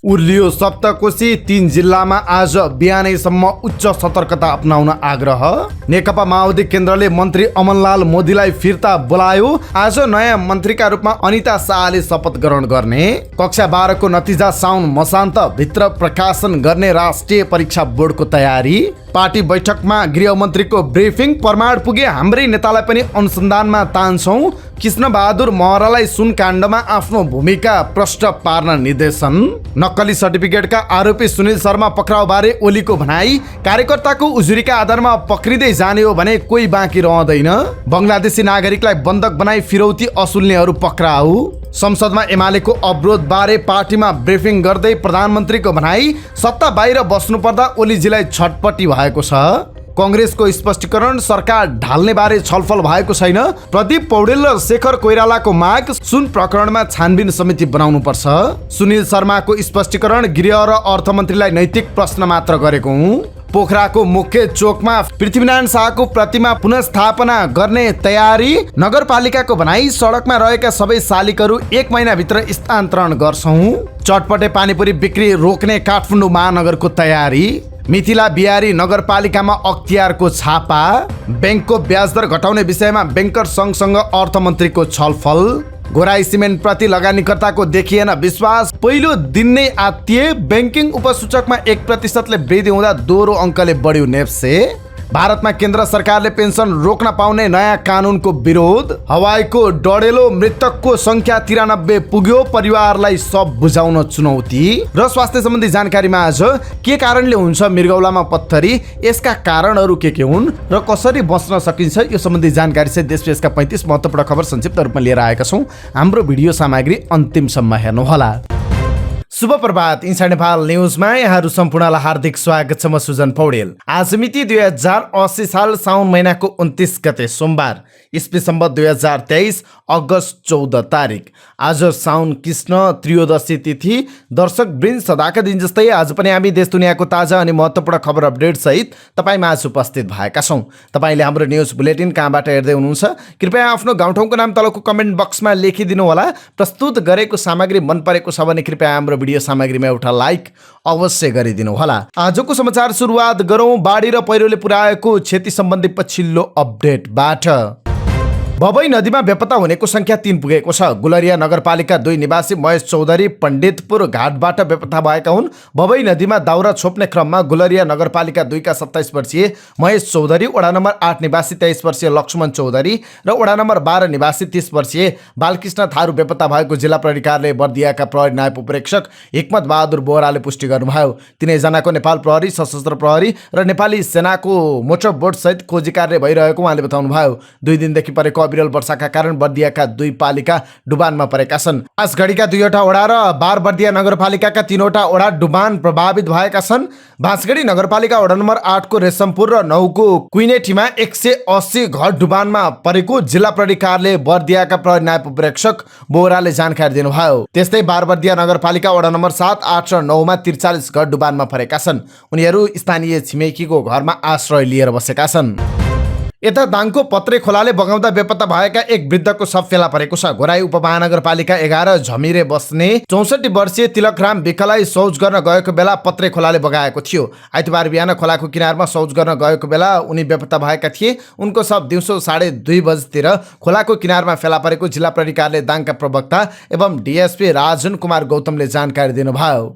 उर्लियो सप्तकोशी 3 जिल्लामा आज बिहानैसम्म उच्च सतर्कता अपनाउन आग्रह। नेकपा माओवादी केन्द्रले मन्त्री अमनलाल मोदीलाई फिर्ता बोलायो। आज नयाँ मन्त्रीका रूपमा अनिता शाहले शपथ ग्रहण गर्ने। कक्षा 12 को नतिजा साउन मसान्त भित्र प्रकाशन गर्ने राष्ट्रिय परीक्षा बोर्डको तयारी। पार्टी बैठकमा गृहमन्त्रीको ब्रिफिङ। प्रमाण पुगे हाम्रै नेतालाई पनि अनुसन्धानमा तान्छौँ। कृष्ण बहादुर महरालाई सुनकाण्डमा आफ्नो भूमिका प्रष्ट पार्न निर्देशन। नक्कली सर्टिफिकेटका आरोपी सुनिल शर्मा पक्राउबारे ओलीको भनाई। कार्यकर्ताको उजुरीका आधारमा पक्रिँदै जाने हो भने कोही बाँकी रहँदैन। बङ्गलादेशी नागरिकलाई बन्धक बनाई फिरौती असुल्नेहरू पक्राउ। संसदमा एमालेको अवरोध बारे पार्टीमा ब्रिफिङ गर्दै प्रधानमन्त्रीको भनाई। सत्ता बाहिर बस्नुपर्दा ओलीजीलाई छटपटी भएको छ। कांग्रेसको स्पष्टीकरण। सरकार ढाल्ने बारे छलफल भएको छैन। प्रदीप पौडेल र शेखर कोइरालाको माग। सुन प्रकरणमा छानबिन समिति बनाउनु पर्छ। सुनिल शर्माको स्पष्टीकरण। गृह र अर्थमन्त्रीलाई नैतिक प्रश्न मात्र गरेको हुँ। पोखराको मुख्य चोकमा पृथ्वीनारायण शाहको प्रतिमा पुनर्स्थापना गर्ने तयारी। नगरपालिकाको भनाई। सडकमा रहेका सबै शालिकहरू 1 महिनाभित्र स्थानान्तरण गर्छौं। चटपटे पानीपुरी बिक्री रोक्ने काठमाडौँ महानगरको तयारी। मिथिला बिहारी नगरपालिकामा अख्तियारको छापा। ब्याङ्कको ब्याज दर घटाउने विषयमा ब्याङ्कर सङ्घसँग अर्थमन्त्रीको छलफल। गोराई सिमेन्ट प्रति लगानीकर्ताको देखिएन विश्वास। पहिलो दिन नै आत्तिए। ब्याङ्किङ उपसूचकमा 1% वृद्धि हुँदा दोहोरो अङ्कले बढ्यो नेप्से। भारतमा केन्द्र सरकारले पेन्सन रोक्न पाउने नयाँ कानुनको विरोध। हवाईको डढेलो मृतकको संख्या 93 पुग्यो। परिवारलाई सब बुझाउन चुनौती। र स्वास्थ्य सम्बन्धी जानकारीमा आज के कारणले हुन्छ मृगौलामा पत्थरी, यसका कारणहरू के हुन् र कसरी बच्न सकिन्छ, यो सम्बन्धी जानकारी चाहिँ देश विदेशका 35 महत्त्वपूर्ण खबर संक्षिप्त रूपमा लिएर आएका छौँ। हाम्रो भिडियो सामग्री अन्तिमसम्म हेर्नुहोला। शुभ प्रभात। इन्साइड नेपाल न्युजमा यहाँहरू सम्पूर्णलाई हार्दिक स्वागत छ। म सुजन पौडेल। आज मिति 2080 साल साउन महिनाको 29 गते सोमबार, इस्वी सम्वत 2023 अगस्त 14 तारिक। आज साउन कृष्ण त्रयोदशी तिथि। दर्शक वृन्द, सदाका दिन जस्तै आज पनि हामी देश दुनियाँको ताजा अनि महत्त्वपूर्ण खबर अपडेट सहित तपाईँमा आज उपस्थित भएका छौँ। तपाईँले हाम्रो न्युज बुलेटिन कहाँबाट हेर्दै हुनुहुन्छ कृपया आफ्नो गाउँठाउँको नाम तलको कमेन्ट बक्समा लेखिदिनु होला। प्रस्तुत गरेको सामग्री मन परेको छ भने कृपया हाम्रो भिडियो सामग्रीमा एउटा लाइक अवश्य गरिदिनु होला। आजको समाचार सुरुवात गरौँ बाढी र पहिरोले पुर्याएको क्षति सम्बन्धी पछिल्लो अपडेटबाट। भबै नदीमा बेपत्ता हुनेको संख्या 3 पुगेको छ। गुलरिया नगरपालिका 2 निवासी महेश चौधरी पण्डितपुर घाटबाट बेपत्ता भएका हुन्। भबै नदीमा दाउरा छोप्ने क्रममा गुलरिया नगरपालिका 2 का 27 वर्षीय महेश चौधरी, वडा नम्बर 8 निवासी 23 वर्षीय लक्ष्मण चौधरी र वडा नम्बर 12 निवासी 30 वर्षीय बालकृष्ण थारू बेपत्ता भएको जिल्ला प्रहरी कार्यालय बर्दियाका प्रहरी नायब उपरीक्षक हिक्मत बहादुर बोहराले पुष्टि गर्नुभयो। तिनैजनाको नेपाल प्रहरी, सशस्त्र प्रहरी र नेपाली सेनाको मोटर बोट सहित खोजी कार्य भइरहेको उहाँले बताउनुभयो। 2 दिनदेखि परेको विरल वर्षाका कारण बर्दियाका 2 पालिका डुबानमा परेका छन्। बाँसगढीका 2वटा वडा र बारबर्दिया नगरपालिकाका 3वटा वडा डुबान प्रभावित भएका छन्। बाँसगढी नगरपालिका वडा नम्बर 8 को रेशमपुर र 9 को कुइनेटीमा 180 घर डुबानमा परेको जिल्ला प्रहरी कार्यालय बर्दियाका प्रहरी नायब उपरीक्षक बोहराले जानकारी दिनुभयो। त्यस्तै बारबर्दिया नगरपालिका वडा नम्बर 7, 8 र 9 मा 43 घर डुबानमा परेका छन्। उनीहरू स्थानीय छिमेकीको घरमा आश्रय लिएर बसेका छन्। यता दाङको पत्रे खोलाले बगाउँदा बेपत्ता भएका एक वृद्धको शव फेला परेको छ। घोराई उपमहानगरपालिका 11 झमिरे बस्ने 64 वर्षीय तिलकराम विकलाई शौच गर्न गएको बेला पत्रे खोलाले बगाएको थियो। आइतबार बिहान खोलाको किनारमा शौच गर्न गएको बेला उनी बेपत्ता भएका थिए। उनको शव दिउँसो 2:30 बजेतिर खोलाको किनारमा फेला परेको जिल्ला प्रहरी कार्यालय दाङका प्रवक्ता एवं डीएसपी राजन कुमार गौतमले जानकारी दिनुभयो।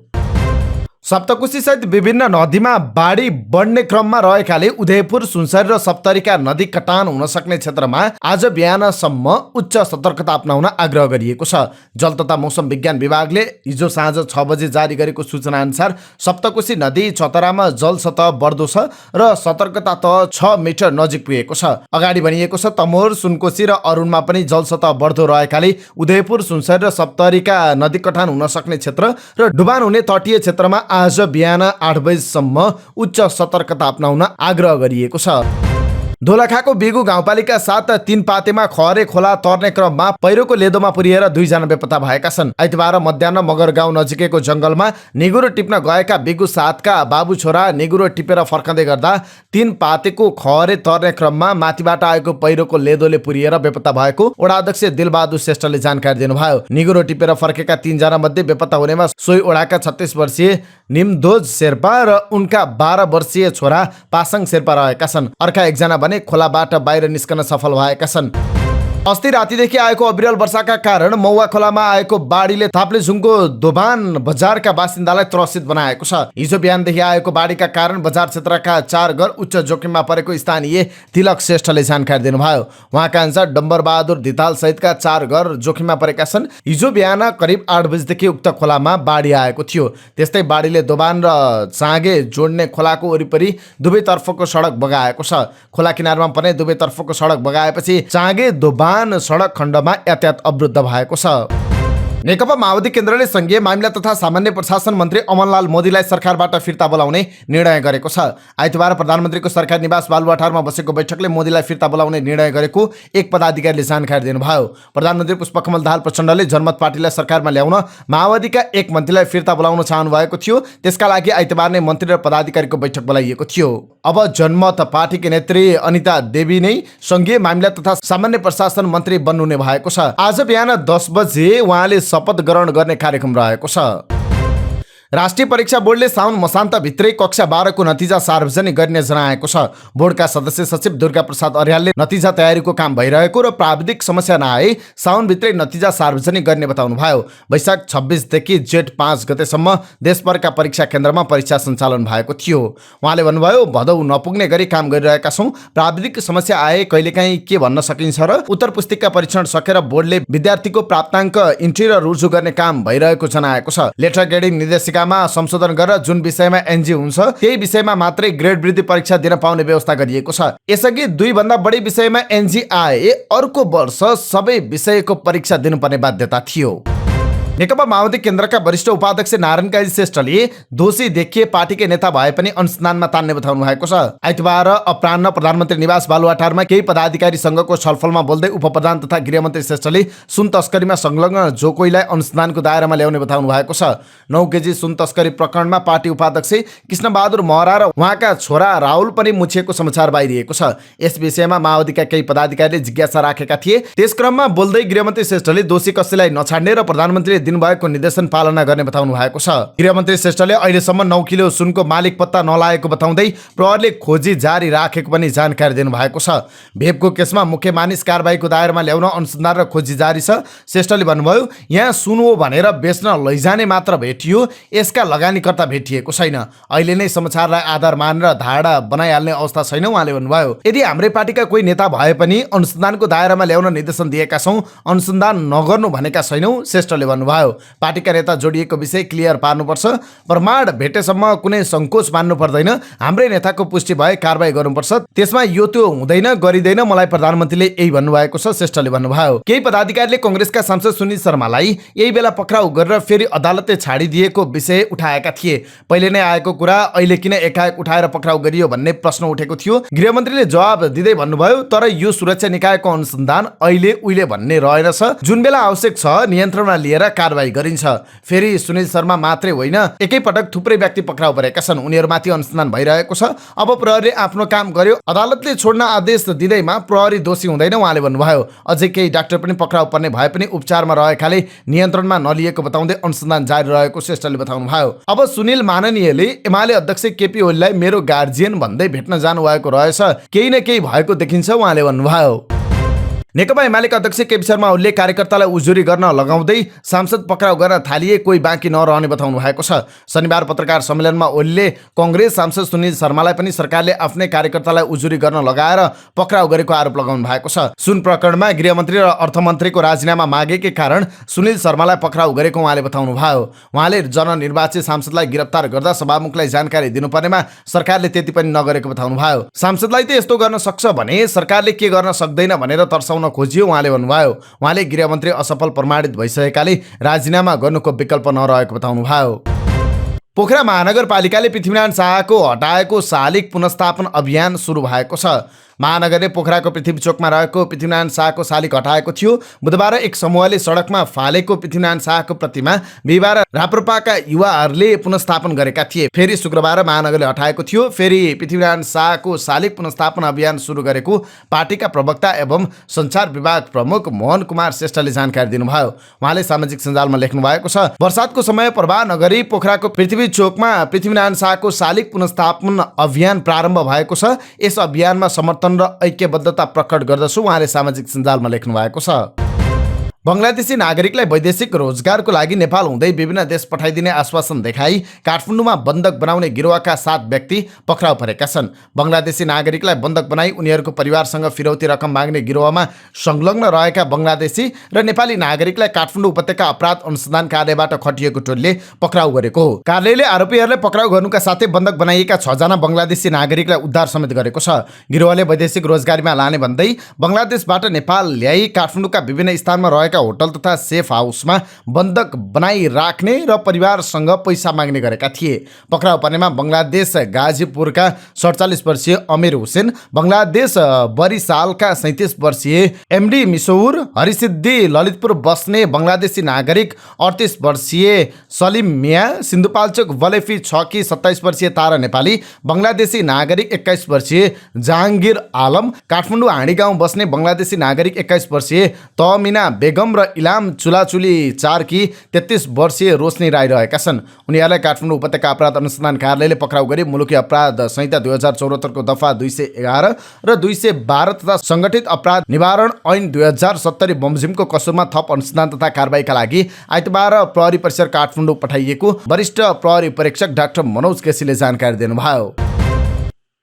सप्तकोशी सहित विभिन्न नदीमा बाढी बढ्ने क्रममा रहेकाले उदयपुर, सुनसरी र सप्तरीका नदी कटान हुन सक्ने क्षेत्रमा आज बिहानसम्म उच्च सतर्कता अपनाउन आग्रह गरिएको छ। जल तथा मौसम विज्ञान विभागले हिजो साँझ 6 बजे जारी गरेको सूचना अनुसार सप्तकोशी नदी छतरामा जल सतह बढ्दो छ र सतर्कता तह 6 मिटर नजिक पुगेको छ। अगाडि भनिएको छ तमोर, सुनकोशी र अरुणमा पनि जल सतह बढ्दो रहेकाले उदयपुर, सुनसरी र सप्तरीका नदी कटान हुन सक्ने क्षेत्र र डुबान हुने तटीय क्षेत्रमा आज बिहान 8 बजेसम्म उच्च सतर्कता अपनाउन आग्रह गरिएको छ। दोलखाको बिगु गाउँपालिका 7 3 पातेमा खहरे खोला तर्ने क्रममा पहिरोको लेदोमा पुरिएर 2 जना बेपत्ता भएका छन्। आइतबार मध्याह्न मगर गाउँ नजिकैको जंगलमा निगुरो टिप्न गएका बिगु 7 का बाबु छोरा निगुरो टिपेर फर्कँदै गर्दा 3 पातेको खहरे तर्ने क्रममा माथिबाट आएको पहिरोको लेदोले पुरिएर बेपत्ता भएको वडा अध्यक्ष दिलबहादुर श्रेष्ठले जानकारी दिनुभयो। निगुरो टिपेर फर्केका 3 जना मध्ये बेपत्ता हुनेमा सोही वडाका 36 वर्षीय निमदोज शेर्पा र उनका 12 वर्षीय छोरा पासाङ शेर्पा रहेका छन्। अर्का एकजना भने खोलाबाट बाहिर निस्कन सफल भएका छन्। अस्ति रातिदेखि आएको अविरल वर्षाका कारण मौवा खोलामा आएको बाढीले थाप्लेजुङको दोभान बजारका बासिन्दालाई त्रसित बनाएको छ। हिजो बिहानदेखि आएको बाढीका कारण बजार क्षेत्रका 4 घर उच्च जोखिममा परेको स्थानीय तिलक श्रेष्ठले जानकारी दिनुभयो। उहाँका अनुसार डम्बरबहादुर धिताल सहितका 4 घर जोखिममा परेका छन्। हिजो बिहान करिब 8 बजेदेखि उक्त खोलामा बाढी आएको थियो। त्यस्तै बाढीले दोभान र चाँगे जोड्ने खोलाको वरिपरि दुवैतर्फको सडक बगाएको छ। खोला किनारमा पर्ने दुवैतर्फको सडक बगाएपछि चाँगे दोभान सडक खण्डमा यातायात अवरुद्ध भएको छ। नेकपा माओवादी केन्द्रले संघीय मामिला तथा सामान्य प्रशासन मन्त्री अमनलाल मोदीलाई सरकारबाट फिर्ता बोलाउने निर्णय गरेको छ। आइतबार प्रधानमन्त्रीको सरकार निवास बालुवाटारमा बसेको बैठकले मोदीलाई फिर्ता बोलाउने निर्णय गरेको एक पदाधिकारीले जानकारी दिनुभयो। प्रधानमन्त्री पुष्पकमल दाहाल प्रचण्डले जनमत पार्टीलाई सरकारमा ल्याउन माओवादीका एक मन्त्रीलाई फिर्ता बोलाउन चाहनु भएको थियो। त्यसका लागि आइतबार नै मन्त्री र पदाधिकारीको बैठक बोलाइएको थियो। अब जनमत पार्टीकी नेत्री अनिता देवी नै संघीय मामिला तथा सामान्य प्रशासन मन्त्री बन्नुहुने भएको छ। आज बिहान 10 बजे उहाँले शपथ ग्रहण गर्ने कार्यक्रम रहेको छ। राष्ट्रिय परीक्षा बोर्डले साउन मसान्तभित्रै कक्षा 12 को नतिजा सार्वजनिक गर्ने जनाएको छ। बोर्डका सदस्य सचिव दुर्गा प्रसाद अर्यालले नतिजा तयारीको काम भइरहेको र प्राविधिक समस्या नआए साउनभित्रै नतिजा सार्वजनिक गर्ने बताउनुभयो। वैशाख 26 देखि जेठ 5 गतेसम्म देशभरका परीक्षा केन्द्रमा परीक्षा सञ्चालन भएको थियो। उहाँले भन्नुभयो, भदौ नपुग्ने गरी काम गरिरहेका छौँ। प्राविधिक समस्या आए कहिलेकाहीँ के भन्न सकिन्छ र उत्तर पुस्तिका परीक्षण सकेर बोर्डले विद्यार्थीको प्राप्ताङ्क इन्ट्री र रुजु गर्ने काम भइरहेको जनाएको छ। लेटर ग्रेडिङ निर्देशिका संशोधन गरेर जुन विषयमा एनजी हुन्छ त्यही विषयमा मात्रै ग्रेड वृद्धि परीक्षा दिन पाउने व्यवस्था गरिएको छ। यसअघि 2 भन्दा बढी विषयमा एनजी आए अर्को वर्ष सबै विषयको परीक्षा दिनुपर्ने बाध्यता थियो। नेकपा माओवादी केन्द्रका वरिष्ठ उपाध्यक्ष नारायण काजी श्रेष्ठले दोषी देखिए पार्टीकै नेता भए पनि अनुसन्धानमा तान्ने बताउनु भएको छ। आइतबार अपराह्न प्रधानमन्त्री निवास बालुवाटारमा केही पदाधिकारीसँगको छलफलमा बोल्दै उपप्रधान तथा गृहमन्त्री श्रेष्ठले सुन तस्करीमा संलग्न जो कोहीलाई अनुसन्धानको दायरामा ल्याउने बताउनु भएको छ। 9 केजी सुन तस्करी प्रकरणमा पार्टी उपाध्यक्ष कृष्णबहादुर महरा र उहाँका छोरा राहुल पनि मुछिएको समाचार बाहिरिएको छ। यस विषयमा माओवादीका केही पदाधिकारीले जिज्ञासा राखेका थिए। त्यसक्रममा बोल्दै गृहमन्त्री श्रेष्ठले दोषी कसैलाई नछाड्ने र प्रधानमन्त्रीले दिनुभएको निर्देशन पालना गर्ने बताउनु भएको छ। गृहमन्त्री श्रेष्ठले अहिलेसम्म 9 किलो सुनको मालिक पत्ता नलागेको बताउँदै प्रहरीले खोजी जारी राखेको पनि जानकारी दिनुभएको छ। भेपको केसमा मुख्य मानिस कारबाहीको दायरामा ल्याउन अनुसन्धान र खोजी जारी छ। श्रेष्ठले भन्नुभयो, यहाँ सुन हो भनेर बेच्न लैजाने मात्र भेटियो, यसका लगानीकर्ता भेटिएको छैन। अहिले नै समाचारलाई आधार मानेर धारणा बनाइहाल्ने अवस्था छैन। उहाँले भन्नुभयो, यदि हाम्रै पार्टीका कोही नेता भए पनि अनुसन्धानको दायरामा ल्याउन निर्देशन दिएका छौँ, अनुसन्धान नगर्नु भनेका छैनौँ। श्रेष्ठले भन्नुभयो, पार्टीका नेता जोडिएको विषय क्लियर पार्नुपर्छ। प्रमाण भेटेसम्म कुनै संकोच मान्नु पर्दैन। हाम्रै नेताको पुष्टि भए कारबाही गर्नुपर्छ। त्यसमा यो त्यो हुँदैन गरिँदैन। मलाई प्रधानमन्त्रीले यही भन्नुभएको छ। श्रेष्ठले भन्नुभयो, केही पदाधिकारीले कांग्रेसका सांसद सुनिल शर्मालाई यही बेला पक्राउ गरेर फेरि अदालतले छाडिदिएको विषय उठाएका थिए। पहिले नै आएको कुरा अहिले किन एकाएक उठाएर पक्राउ गरियो भन्ने प्रश्न उठेको थियो। गृहमन्त्रीले जवाब दिँदै भन्नुभयो, तर यो सुरक्षा निकायको अनुसन्धान अहिले उहिले भन्ने रहेनछ। जुन बेला आवश्यक छ नियन्त्रणमा लिएर कारबाही गरिन्छ। फेरि सुनिल शर्मा मात्रै होइन, एकैपटक थुप्रै व्यक्ति पक्राउ परेका छन्। उनीहरूमाथि अनुसन्धान भइरहेको छ। अब प्रहरीले आफ्नो काम गर्यो, अदालतले छोड्न आदेश दिँदैमा प्रहरी दोषी हुँदैन। उहाँले भन्नुभयो, अझै केही डाक्टर पनि पक्राउ पर्ने भए पनि उपचारमा रहेकाले नियन्त्रणमा नलिएको बताउँदै अनुसन्धान जारी रहेको श्रेष्ठले बताउनु भयो। अब सुनिल माननीयले एमाले अध्यक्ष केपी ओलीलाई मेरो गार्जियन भन्दै भेट्न जानुभएको रहेछ। केही न केही भएको देखिन्छ। उहाँले भन्नुभयो, नेकपा एमालेका अध्यक्ष केपी शर्मा ओलीले कार्यकर्तालाई उजुरी गर्न लगाउँदै सांसद पक्राउ गर्न थालिए कोही बाँकी नरहने बताउनु भएको छ। शनिबार पत्रकार सम्मेलनमा ओलीले कांग्रेस सांसद सुनिल शर्मालाई पनि सरकारले आफ्नै कार्यकर्तालाई उजुरी गर्न लगाएर पक्राउ गरेको आरोप लगाउनु भएको छ। सुन प्रकरणमा गृहमन्त्री र अर्थमन्त्रीको राजीनामा मागेकै कारण सुनिल शर्मालाई पक्राउ गरेको उहाँले बताउनु भयो। उहाँले जननिर्वाचित सांसदलाई गिरफ्तार गर्दा सभामुखलाई जानकारी दिनुपर्नेमा सरकारले त्यति पनि नगरेको बताउनु भयो। सांसदलाई त यस्तो गर्न सक्छ भने सरकारले के गर्न सक्दैन भनेर तर्साउन खोजियो। उहाँले भन्नुभयो, उहाँले गृहमन्त्री असफल प्रमाणित भइसकेकाले राजीनामा गर्नुको विकल्प नरहेको बताउनु भयो। पोखरा महानगरपालिकाले पृथ्वीनारायण शाहको हटाएको शालिग पुनर्स्थापन अभियान सुरु भएको छ। महानगरले पोखराको पृथ्वी चोकमा रहेको पृथ्वीनारायण शाहको शालिग हटाएको थियो। बुधबार एक समूहले सडकमा फालेको पृथ्वीनारायण शाहको प्रतिमा बिहिबार राप्रपाका युवाहरूले पुनर्स्थापन गरेका थिए। फेरि शुक्रबार महानगरले हटाएको थियो। फेरि पृथ्वीनारायण शाहको शालिग पुनर्स्थापन अभियान सुरु गरेको पार्टीका प्रवक्ता एवं सञ्चार विभाग प्रमुख मोहन कुमार श्रेष्ठले जानकारी दिनुभयो। उहाँले सामाजिक सञ्जालमा लेख्नु भएको छ, वर्षातको समय प्रवाह नगरी पोखराको पृथ्वी चोकमा पृथ्वीनारायण शाहको शालिग पुनर्स्थापन अभियान प्रारम्भ भएको छ। यस अभियानमा समर्थन र ऐक्यबद्धता प्रकट गर्दछु, उहाँले सामाजिक सञ्जालमा लेख्नु भएको छ। बङ्गलादेशी नागरिकलाई वैदेशिक रोजगारको लागि नेपाल हुँदै विभिन्न देश पठाइदिने आश्वासन देखाई काठमाडौँमा बन्धक बनाउने गिरोहका 7 व्यक्ति पक्राउ परेका छन्। बङ्गलादेशी नागरिकलाई बन्धक बनाई उनीहरूको परिवारसँग फिरौती रकम माग्ने गिरोहमा संलग्न रहेका बङ्गलादेशी र नेपाली नागरिकलाई काठमाडौँ उपत्यका अपराध अनुसन्धान कार्यालयबाट खटिएको टोलीले पक्राउ गरेको हो। कार्यालयले आरोपीहरूलाई पक्राउ गर्नुका साथै बन्धक बनाइएका 6 जना बङ्गलादेशी नागरिकलाई उद्धार समेत गरेको छ। गिरोहले वैदेशिक रोजगारीमा लाने भन्दै बङ्गलादेशबाट नेपाल ल्याई काठमाडौँका विभिन्न स्थानमा रहेका होटल तथा सेफ हाउसमा बन्धक बनाई राख्ने र परिवारसँग पैसा माग्ने गरेका थिए। पक्राउ पर्नेमा बङ्गलादेश गाजीपुरका 47 वर्षीय अमीर हुसेन, बङ्गलादेश बरिसालका 37 वर्षीय एमडी मिसौर, हरिसिद्धि ललितपुर बस्ने बङ्गलादेशी नागरिक 38 वर्षीय सलिम मिया, सिन्धुपाल्चोक वलेफी 6 की 27 वर्षीय तारा नेपाली, बङ्गलादेशी नागरिक 21 वर्षीय जहाङ्गीर आलम, काठमाडौँ हाँडीगाउँ बस्ने बङ्गलादेशी नागरिक 21 वर्षीय तमिना बेगम र इलाम चुलाचुली 4 की 33 वर्षीय रोशनी राई रहेका छन्। उनीहरूलाई काठमाडौँ उपत्यका अपराध अनुसन्धान कार्यालयले पक्राउ गरी मुलुकी अपराध संहिता 2074 को दफा 211 र 212 तथा संगठित अपराध निवारण ऐन 2070 बमोजिमको कसुरमा थप अनुसन्धान तथा कारबाहीका लागि आइतबार प्रहरी परिसर काठमाडौँ पठाइएको वरिष्ठ प्रहरी परीक्षक डाक्टर मनोज केसीले जानकारी दिनुभयो।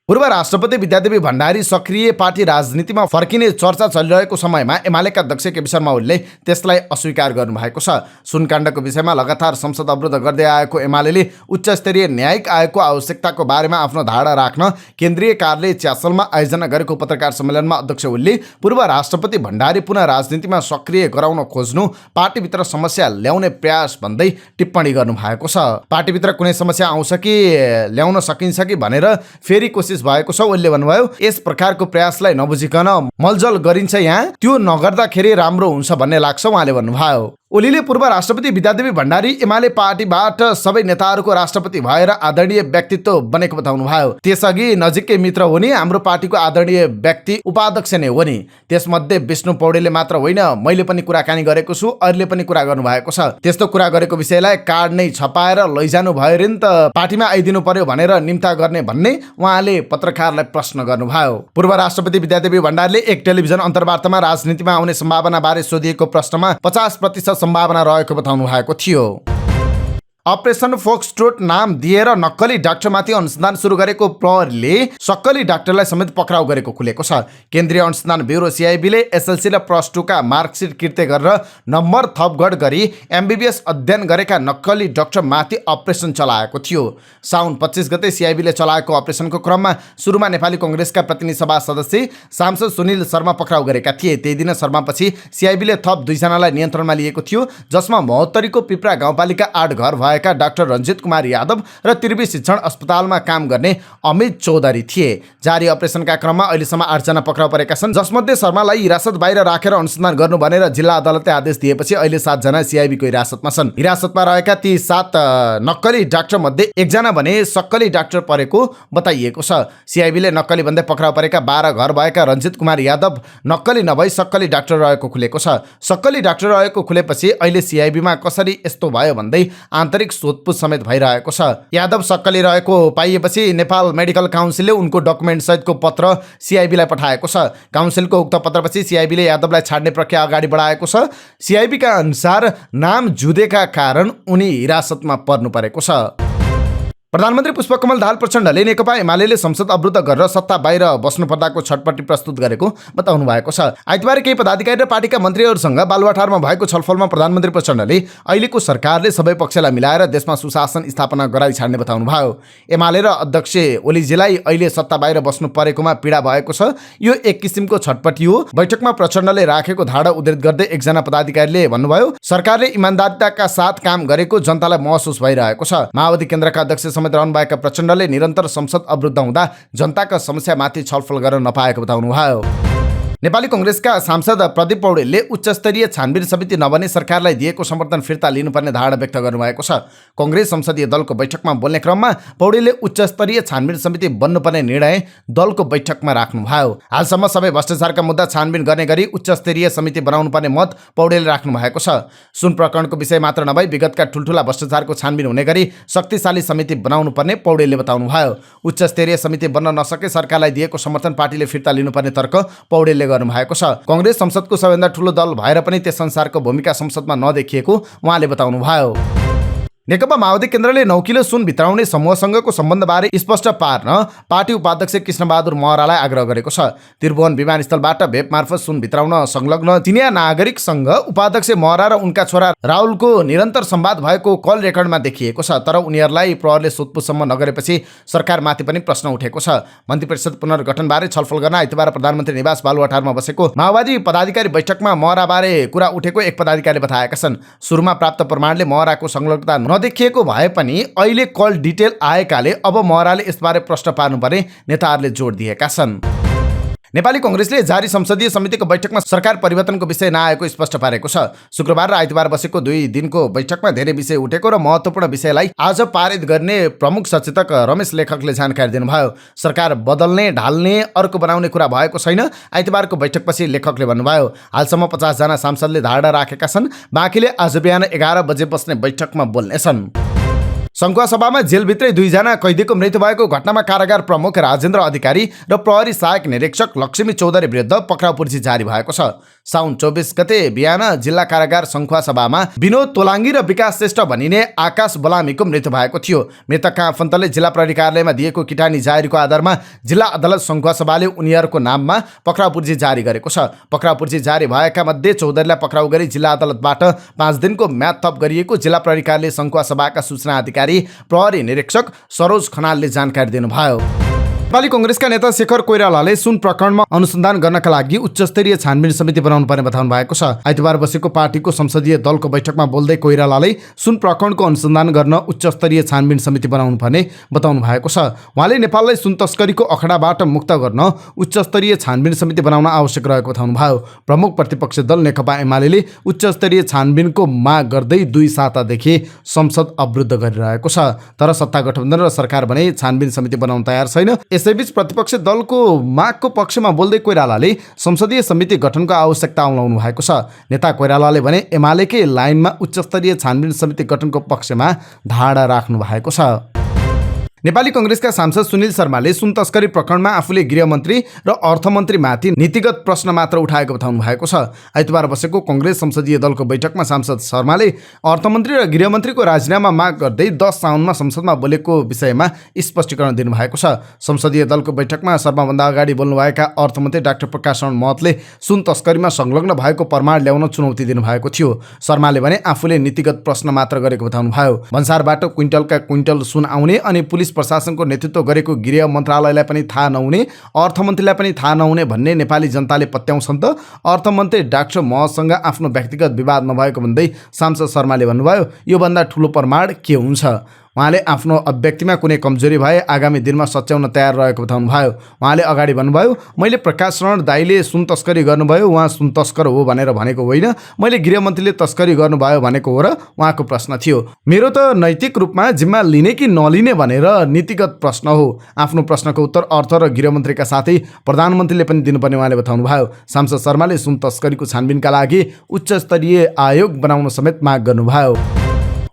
पूर्व राष्ट्रपति विद्यादेवी भण्डारी सक्रिय पार्टी राजनीतिमा फर्किने चर्चा चलिरहेको समयमा एमालेका अध्यक्ष केपी शर्मा ओलीले त्यसलाई अस्वीकार गर्नुभएको छ। सुनकाण्डको विषयमा लगातार संसद अवरुद्ध गर्दै आएको एमालेले उच्च स्तरीय न्यायिक आयोगको आवश्यकताको बारेमा आफ्नो धारणा राख्न केन्द्रीय कार्यालय च्यासलमा आयोजना गरेको पत्रकार सम्मेलनमा अध्यक्ष ओलीले पूर्व राष्ट्रपति भण्डारी पुनः राजनीतिमा सक्रिय गराउन खोज्नु पार्टीभित्र समस्या ल्याउने प्रयास भन्दै टिप्पणी गर्नुभएको छ। पार्टीभित्र कुनै समस्या आउँछ कि ल्याउन सकिन्छ कि भनेर फेरि कोसिस भएको छ। ओलीले भन्नुभयो, यस प्रकारको प्रयासलाई नबुझिकन मलजल गरिन्छ, यहाँ त्यो नगर्दाखेरि राम्रो हुन्छ भन्ने लाग्छ, उहाँले भन्नुभयो। ओलीले पूर्व राष्ट्रपति विद्यादेवी भण्डारी एमाले पार्टीबाट सबै नेताहरूको राष्ट्रपति भएर आदरणीय व्यक्तित्व बनेको बताउनुभयो। त्यसअघि नजिकै मित्र हो नि, हाम्रो पार्टीको आदरणीय व्यक्ति उपाध्यक्ष नै हो नि। त्यसमध्ये विष्णु पौडेलले मात्र होइन, मैले पनि कुराकानी गरेको छु, अरूले पनि कुरा गर्नुभएको छ। त्यस्तो कुरा गरेको विषयलाई कार्ड नै छपाएर लैजानु भयो रे नि त, पार्टीमा आइदिनु पर्यो भनेर निम्ता गर्ने भन्ने उहाँले पत्रकारलाई प्रश्न गर्नुभयो। पूर्व राष्ट्रपति विद्यादेवी भण्डारीले एक टेलिभिजन अन्तर्वार्तामा राजनीतिमा आउने सम्भावना बारे सोधिएको प्रश्नमा 50% सम्भावना रहेको बताउनु भएको थियो। अपरेसन फोक्सट्रोट नाम दिएर नक्कली डाक्टरमाथि अनुसन्धान सुरु गरेको प्रहरीले सक्कली डाक्टरलाई समेत पक्राउ गरेको खुलेको छ। केन्द्रीय अनुसन्धान ब्युरो सीआईबीले एसएलसी र प्लस 2 का मार्कसिट किर्ते गरेर नम्बर थपगढ गरी एमबीबीएस अध्ययन गरेका नक्कली डाक्टरमाथि अपरेसन चलाएको थियो। साउन 25 गते सीआईबीले चलाएको अपरेसनको क्रममा सुरुमा नेपाली कांग्रेसका प्रतिनिधि सभा सदस्य सांसद सुनिल शर्मा पक्राउ गरेका थिए। त्यही दिन शर्मापछि सीआईबीले थप 2 जनालाई नियन्त्रणमा लिएको थियो, जसमा महोत्तरीको पिप्रा गाउँपालिका 8 घर भएका डाक्टर रञ्जित कुमार यादव र त्रिवी शिक्षण अस्पतालमा काम गर्ने अमित चौधरी थिए। जारी अपरेसनका क्रममा अहिलेसम्म 8 जना पक्राउ परेका छन्, जसमध्ये शर्मालाई हिरासत बाहिर राखेर अनुसन्धान गर्नु भनेर जिल्ला अदालतले आदेश दिएपछि अहिले 7 जना सीआईबीको हिरासतमा छन्। हिरासतमा रहेका ती 7 नक्कली डाक्टर मध्ये 1 जना भने सक्कली डाक्टर परेको बताइएको छ। सीआईबीले नक्कली भन्दै पक्राउ परेका 12 घर भएका रञ्जित कुमार यादव नक्कली नभई सक्कली डाक्टर रहेको खुलेको छ। सक्कली डाक्टर रहेको खुलेपछि अहिले सीआईबीमा कसरी यस्तो भयो भन्दै आन्तरिक सोधपुछ समेत भइरहेको छ। यादव सक्कली रहेको पाइएपछि नेपाल मेडिकल काउन्सिलले उनको डकुमेन्ट सहितको पत्र सीआईबीलाई पठाएको छ। काउन्सिलको उक्त पत्रपछि सीआईबीले यादवलाई छाड्ने प्रक्रिया अगाडि बढाएको छ। सीआईबीका अनुसार नाम जुधेका कारण उनी हिरासतमा पर्नु परेको छ। प्रधानमन्त्री पुष्पकमल दाहाल प्रचण्डले नेकपा एमाले संसद अवरुद्ध गरेर सत्ता बाहिर बस्नुपर्दाको छटपट्टि प्रस्तुत गरेको बताउनु भएको छ। आइतबार केही पदाधिकारी र पार्टीका मन्त्रीहरूसँग बालुवाटारमा भएको छलफलमा प्रधानमन्त्री प्रचण्डले अहिलेको सरकारले सबै पक्षलाई मिलाएर देशमा सुशासन स्थापना गराइ छाड्ने बताउनु भयो। एमाले र अध्यक्ष ओलीजीलाई अहिले सत्ता बाहिर बस्नु परेकोमा पीडा भएको छ। यो एक किसिमको छटपट्टि हो। बैठकमा प्रचण्डले राखेको धारणा उद्धृत गर्दै एकजना पदाधिकारीले भन्नुभयो, सरकारले इमानदारीताका साथ काम गरेको जनतालाई महसुस भइरहेको छ। माओवादी केन्द्रका अध्यक्ष समेत रहनुभएका प्रचण्डले निरन्तर संसद अवरुद्ध हुँदा जनताका समस्यामाथि छलफल गर्न नपाएको बताउनुभयो। नेपाली कांग्रेसका सांसद प्रदीप पौडेलले उच्चस्तरीय छानबिन समिति नबनी सरकारलाई दिएको समर्थन फिर्ता लिनुपर्ने धारणा व्यक्त गर्नुभएको छ। कांग्रेस संसदीय दलको बैठकमा बोल्ने क्रममा पौडेलले उच्चस्तरीय छानबिन समिति बन्नुपर्ने निर्णय दलको बैठकमा राख्नुभयो। हालसम्म सबै भ्रष्टाचारका मुद्दा छानबिन गर्ने गरी उच्चस्तरीय समिति बनाउनुपर्ने मत पौडेलले राख्नु भएको छ। सुन प्रकरणको विषय मात्र नभई विगतका ठुल्ठुला भ्रष्टाचारको छानबिन हुने गरी शक्तिशाली समिति बनाउनुपर्ने पौडेलले बताउनुभयो। उच्चस्तरीय समिति बन्न नसके सरकारलाई दिएको समर्थन पार्टीले फिर्ता लिनुपर्ने तर्क पौडेलले गर्नुभएको छ। कांग्रेस संसदको सबैभन्दा ठूलो दल भएर पनि त्यस संसारको भूमिका संसदमा नदेखिएको उहाँले बताउनुभयो। नेकपा माओवादी केन्द्रले 9 किलो सुन भित्राउने समूहसँगको सम्बन्धबारे स्पष्ट पार्न पार्टी उपाध्यक्ष कृष्णबहादुर महरालाई आग्रह गरेको छ। त्रिभुवन विमानस्थलबाट भेप मार्फत सुन भित्राउन संलग्न चिनिया नागरिकसँग उपाध्यक्ष महरा र उनका छोरा राहुलको निरन्तर संवाद भएको कल रेकर्डमा देखिएको छ। तर उनीहरूलाई प्रहरले सोधपुछसम्म नगरेपछि सरकारमाथि पनि प्रश्न उठेको छ। मन्त्री परिषद पुनर्गठनबारे छलफल गर्न आइतबार प्रधानमन्त्री निवास बालुवाटारमा बसेको माओवादी पदाधिकारी बैठकमा महराबारे कुरा उठेको एक पदाधिकारीले बताएका छन्। सुरुमा प्राप्त प्रमाणले महराको संलग्नता नदेखिएको भए पनि अहिले कल डिटेल आएकाले अब महराले यसबारे प्रश्न पार्नुपर्ने नेताहरूले जोड दिएका छन्। नेपाली कांग्रेसले जारी संसदीय समितिको बैठकमा सरकार परिवर्तनको विषय नआएको स्पष्ट पारेको छ। शुक्रबार र आइतबार बसेको 2 दिनको बैठकमा धेरै विषय उठेको र महत्त्वपूर्ण विषयलाई आज पारित गर्ने प्रमुख सचेतक रमेश लेखकले जानकारी दिनुभयो। सरकार बदल्ने ढाल्ने अर्को बनाउने कुरा भएको छैन। आइतबारको बैठकपछि लेखकले भन्नुभयो, हालसम्म 50 जना सांसदले धारणा राखेका छन्। बाँकीले आज बिहान 11 बजे बस्ने बैठकमा बोल्नेछन्। सङ्खुवा सभामा जेलभित्रै 2 जना कैदीको मृत्यु भएको घटनामा कारागार प्रमुख राजेन्द्र अधिकारी र प्रहरी सहायक निरीक्षक लक्ष्मी चौधरी विरुद्ध पक्राउ पर्ची जारी भएको छ। साउन 24 गते बिहान जिल्ला कारागार सङ्खुवा सभामा विनोद तोलाङ्गी र विकास श्रेष्ठ भनिने आकाश बलामीको मृत्यु भएको थियो। मृतकका आफन्तले जिल्ला प्रहरी कार्यालयमा दिएको किटानी जारीको आधारमा जिल्ला अदालत सङ्खुवा सभाले उनीहरूको नाममा पक्राउ पर्ची जारी गरेको छ। पक्राउ पर्ची जारी भएका मध्ये चौधरीलाई पक्राउ गरी जिल्ला अदालतबाट 5 दिनको म्याद थप गरिएको जिल्ला प्रहरी कार्यालय सङ्खुवा सभाका सूचना अधिकारी प्रहरी निरीक्षक सरोज खनालले जानकारी दिनुभयो। नेपाली कांग्रेसका नेता शेखर कोइरालाले सुन प्रकरणमा अनुसन्धान गर्नका लागि उच्चस्तरीय छानबिन समिति बनाउनु पर्ने बताउनु भएको छ। आइतबार बसेको पार्टीको संसदीय दलको बैठकमा बोल्दै कोइरालाले सुन प्रकरणको अनुसन्धान गर्न उच्चस्तरीय छानबिन समिति बनाउनु पर्ने बताउनु भएको छ। उहाँले नेपाललाई सुन तस्करीको अखडाबाट मुक्त गर्न उच्चस्तरीय छानबिन समिति बनाउन आवश्यक रहेको बताउनुभयो। प्रमुख प्रतिपक्षी दल नेकपा एमाले उच्चस्तरीय छानबिनको माग गर्दै 2 सातादेखि संसद अवरुद्ध गरिरहेको छ। तर सत्ता गठबन्धन र सरकार भने छानबिन समिति बनाउन तयार छैन। यसैबीच प्रतिपक्षी दलको मागको पक्षमा बोल्दै कोइरालाले संसदीय समिति गठनको आवश्यकता औलाउनु भएको छ। नेता कोइरालाले भने एमालेकै लाइनमा उच्चस्तरीय छानबिन समिति गठनको पक्षमा धारणा राख्नु भएको छ। नेपाली कांग्रेसका सांसद सुनिल शर्माले सुन तस्करी प्रकरणमा आफूले गृहमन्त्री र अर्थमन्त्रीमाथि नीतिगत प्रश्न मात्र उठाएको बताउनु भएको छ। आइतबार बसेको कांग्रेस संसदीय दलको बैठकमा सांसद शर्माले अर्थमन्त्री र गृहमन्त्रीको राजीनामा माग गर्दै 10 साउनमा संसदमा बोलेको विषयमा स्पष्टीकरण दिनुभएको छ। संसदीय दलको बैठकमा शर्माभन्दा अगाडि बोल्नुभएका अर्थमन्त्री डाक्टर प्रकाश शरण महतले सुन तस्करीमा संलग्न भएको प्रमाण ल्याउन चुनौती दिनुभएको थियो। शर्माले भने आफूले नीतिगत प्रश्न मात्र गरेको बताउनुभयो। भन्सारबाट क्विन्टलका क्विन्टल सुन आउने अनि पुलिस प्रशासनको नेतृत्व गरेको गृह मन्त्रालयलाई पनि थाहा नहुने, अर्थमन्त्रीलाई पनि थाहा नहुने भन्ने नेपाली जनताले पत्याउँछन् त। अर्थमन्त्री डाक्टर महसँग आफ्नो व्यक्तिगत विवाद नभएको भन्दै सांसद शर्माले भन्नुभयो, यो भन्दा ठूलो प्रमाण के हुन्छ। उहाँले आफ्नो अभिव्यक्तिमा कुनै कमजोरी भए आगामी दिनमा सच्याउन तयार रहेको बताउनुभयो। उहाँले अगाडि भन्नुभयो, मैले प्रकाश शरण दाइले सुन तस्करी गर्नुभयो, उहाँ सुन तस्कर हो भनेर भनेको होइन, मैले गृहमन्त्रीले तस्करी गर्नुभयो भनेको हो र उहाँको प्रश्न थियो। मेरो त नैतिक रूपमा जिम्मा लिने कि नलिने भनेर नीतिगत प्रश्न हो। आफ्नो प्रश्नको उत्तर अर्थ र गृहमन्त्रीका साथै प्रधानमन्त्रीले पनि दिनुपर्ने उहाँले बताउनुभयो। सांसद शर्माले सुन तस्करीको छानबिनका लागि उच्चस्तरीय आयोग बनाउन समेत माग गर्नुभयो।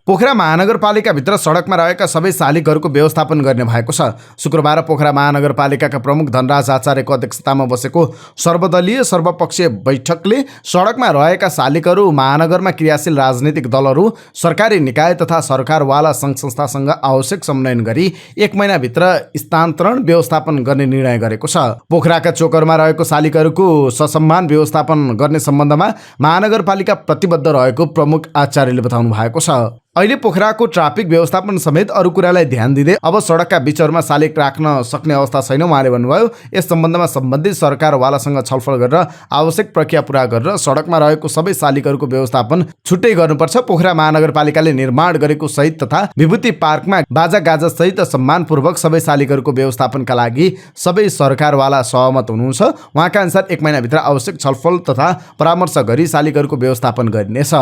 पोखरा महानगरपालिकाभित्र सडकमा रहेका सबै शालिगहरूको व्यवस्थापन गर्ने भएको छ। शुक्रबार पोखरा महानगरपालिकाका प्रमुख धनराज आचार्यको अध्यक्षतामा बसेको सर्वदलीय सर्वपक्षीय बैठकले सडकमा रहेका शालिगहरू, महानगरमा क्रियाशील राजनीतिक दलहरू, सरकारी निकाय तथा सरकारवाला सङ्घ संस्थासँग आवश्यक समन्वयन गरी 1 महिनाभित्र स्थानान्तरण व्यवस्थापन गर्ने निर्णय गरेको छ। पोखराका चोकहरूमा रहेको शालिगहरूको ससम्मान व्यवस्थापन गर्ने सम्बन्धमा महानगरपालिका प्रतिबद्ध रहेको प्रमुख आचार्यले बताउनु भएको छ। अहिले पोखराको ट्राफिक व्यवस्थापन समेत अरू कुरालाई ध्यान दिँदै अब सडकका बीचहरूमा शालिग राख्न सक्ने अवस्था छैन। उहाँले भन्नुभयो यस सम्बन्धमा सम्बन्धित सरकारवालासँग छलफल गरेर आवश्यक प्रक्रिया पूरा गरेर सडकमा रहेको सबै शालिगहरूको व्यवस्थापन छुट्टै गर्नुपर्छ। पोखरा महानगरपालिकाले निर्माण गरेको सहित तथा विभूति पार्कमा बाजा गाजा सहित सम्मानपूर्वक सबै शालिगहरूको व्यवस्थापनका लागि सबै सरकारवाला सहमत हुनुहुन्छ। उहाँका अनुसार 1 महिनाभित्र आवश्यक छलफल तथा परामर्श गरी शालिगहरूको व्यवस्थापन गरिनेछ।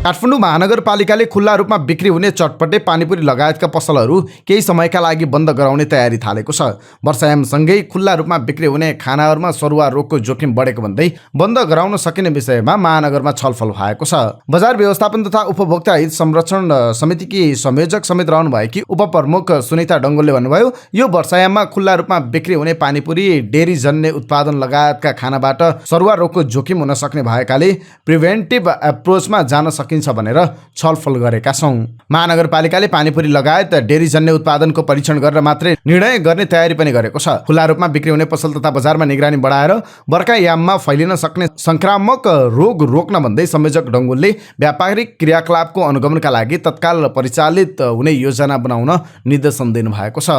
काठमाडौँ महानगरपालिकाले खुल्ला रूपमा बिक्री हुने चटपटे पानीपुरी लगायतका पसलहरू केही समयका लागि बन्द गराउने तयारी थालेको छ। वर्षायामसँगै खुल्ला रूपमा बिक्री हुने खानाहरूमा सरुवा रोगको जोखिम बढेको भन्दै बन्द गराउन सकिने विषयमा महानगरमा छलफल भएको छ। बजार व्यवस्थापन तथा उपभोक्ता हित संरक्षण समितिकी संयोजक समेत रहनुभएकी उपप्रमुख सुनिता डङ्गोलले भन्नुभयो यो वर्षायाममा खुल्ला रूपमा बिक्री हुने पानीपुरी डेरीजन्य उत्पादन लगायतका खानाबाट सरुवा रोगको जोखिम हुन सक्ने भएकाले प्रिभेन्टिभ एप्रोचमा जान सकिन्छ भनेर छलफल गरेका छौं। महानगरपालिकाले पानीपुरी लगायत डेरीजन्य उत्पादनको परीक्षण गरेर मात्रै निर्णय गर्ने तयारी पनि गरेको छ। खुल्ला रूपमा बिक्री हुने पसल तथा बजारमा निगरानी बढाएर बर्खायाममा फैलिन सक्ने संक्रामक रोग रोक्न भन्दै संयोजक डङ्गोलले व्यापारिक क्रियाकलापको अनुगमनका लागि तत्काल परिचालित हुने योजना बनाउन निर्देशन दिनुभएको छ।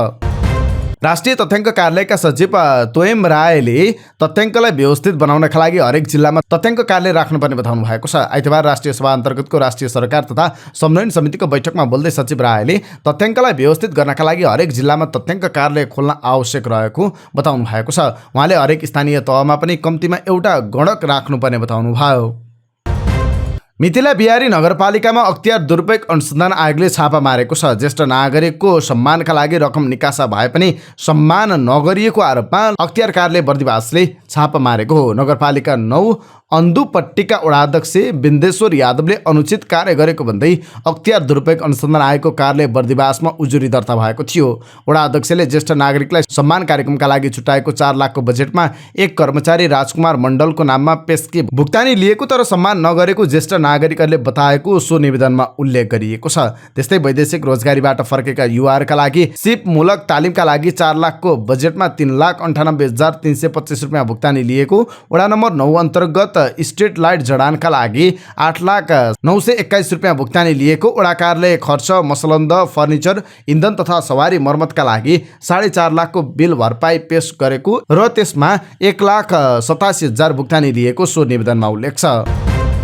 राष्ट्रिय तथ्याङ्क कार्यालयका सचिव तोयम रायले तथ्याङ्कलाई व्यवस्थित बनाउनका लागि हरेक जिल्लामा तथ्याङ्क कार्यालय राख्नुपर्ने बताउनु भएको छ। आइतबार राष्ट्रिय सभा अन्तर्गतको राष्ट्रिय सरकार तथा समन्वयन समितिको बैठकमा बोल्दै सचिव रायले तथ्याङ्कलाई व्यवस्थित गर्नका लागि हरेक जिल्लामा तथ्याङ्क कार्यालय खोल्न आवश्यक रहेको बताउनु भएको छ। उहाँले हरेक स्थानीय तहमा पनि कम्तीमा एउटा गणक राख्नुपर्ने बताउनु भयो। मिथिला बिहारी नगरपालिकामा अख्तियार दुरुपयोग अनुसन्धान आयोगले छापा मारेको छ। ज्येष्ठ नागरिकको सम्मानका लागि रकम निकासा भए पनि सम्मान नगरिएको आरोपमा अख्तियार कार्यालय बर्दिवासले छापा मारेको हो। नगरपालिका 9 अन्धुपट्टीका वडाध्यक्ष बिन्देश्वर यादवले अनुचित कार्य गरेको भन्दै अख्तियार दुरुपयोग अनुसन्धान आयोगको कार्यालय बर्दिवासमा उजुरी दर्ता भएको थियो। वडाध्यक्षले ज्येष्ठ नागरिकलाई सम्मान कार्यक्रमका लागि छुट्याएको 4 लाखको बजेटमा एक कर्मचारी राजकुमार मण्डलको नाममा पेस्की भुक्तानी लिएको तर सम्मान नगरेको ज्येष्ठ नागरिकहरूले बताएको सो निवेदनमा उल्लेख गरिएको छ। त्यस्तै वैदेशिक रोजगारीबाट फर्केका युवाहरूका लागि सिपमूलक तालिमका लागि 4 लाखको बजेटमा 3,98,325 रुपियाँ भुक्तानी लिएको। वडा नम्बर 9 अन्तर्गत स्ट्रीट लाइट जडानका लागि 8,09,21 रुपियाँ भुक्तानी लिएको। वडा कार्यालय खर्च मसलन्द फर्निचर इन्धन तथा सवारी मर्मतका लागि 4.5 लाखको बिल भरपाई पेश गरेको र त्यसमा 1,87,000 भुक्तानी लिएको सो निवेदनमा उल्लेख छ।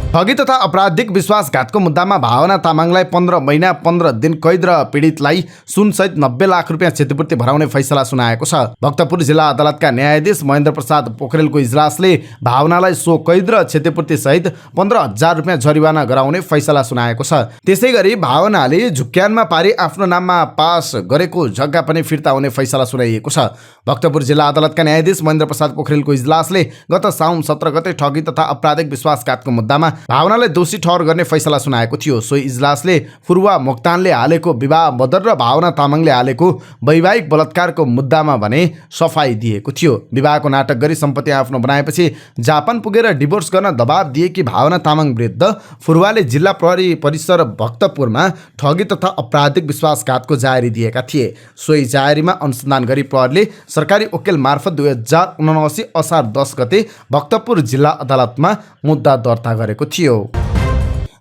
ठगी तथा आपराधिक विश्वासघातको मुद्दामा भावना तामाङलाई 15 महिना 15 दिन कैद र पीडितलाई सुनसहित 90 लाख रुपियाँ क्षतिपूर्ति भराउने फैसला सुनाएको छ। भक्तपुर जिल्ला अदालतका न्यायाधीश महेन्द्र प्रसाद पोखरेलको इजलासले भावनालाई सो कैद र क्षतिपूर्ति सहित 15,000 रुपियाँ जरिवाना गराउने फैसला सुनाएको छ। त्यसैगरी भावनाले झुक्क्यानमा पारी आफ्नो नाममा पास गरेको जग्गा पनि फिर्ता हुने फैसला सुनाइएको छ। भक्तपुर जिल्ला अदालतका न्यायाधीश महेन्द्र प्रसाद पोखरेलको इजलासले गत साउन 17 गते ठगी तथा आपराधिक विश्वासघातको मुद्दामा भावनालाई दोषी ठहर गर्ने फैसला सुनाएको थियो। सोही इजलासले फुरुवा मोक्तानले हालेको विवाह मदर र भावना तामाङले हालेको वैवाहिक बलात्कारको मुद्दामा भने सफाई दिएको थियो। विवाहको नाटक गरी सम्पत्ति आफ्नो बनाएपछि जापान पुगेर डिभोर्स गर्न दबाब दिएकी भावना तामाङ विरुद्ध फुरुवाले जिल्ला प्रहरी परिसर भक्तपुरमा ठगी तथा आपराधिक विश्वासघातको जाहेरी दिएका थिए। सोही जाहेरीमा अनुसन्धान गरी प्रहरीले सरकारी वकिल मार्फत 2079 असार 10 गते भक्तपुर जिल्ला अदालतमा मुद्दा दर्ता गरेको थियो।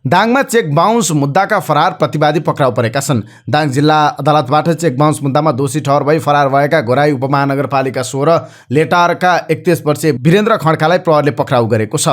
दाङमा चेक बाउन्स मुद्दाका फरार प्रतिवादी पक्राउ परेका छन्। दाङ जिल्ला अदालतबाट चेक बाउन्स मुद्दामा दोषी ठहर भई फरार भएका घोराई उपमहानगरपालिका 16 लेटारका 31 वर्षीय वीरेन्द्र खड्कालाई प्रहरीले पक्राउ गरेको छ।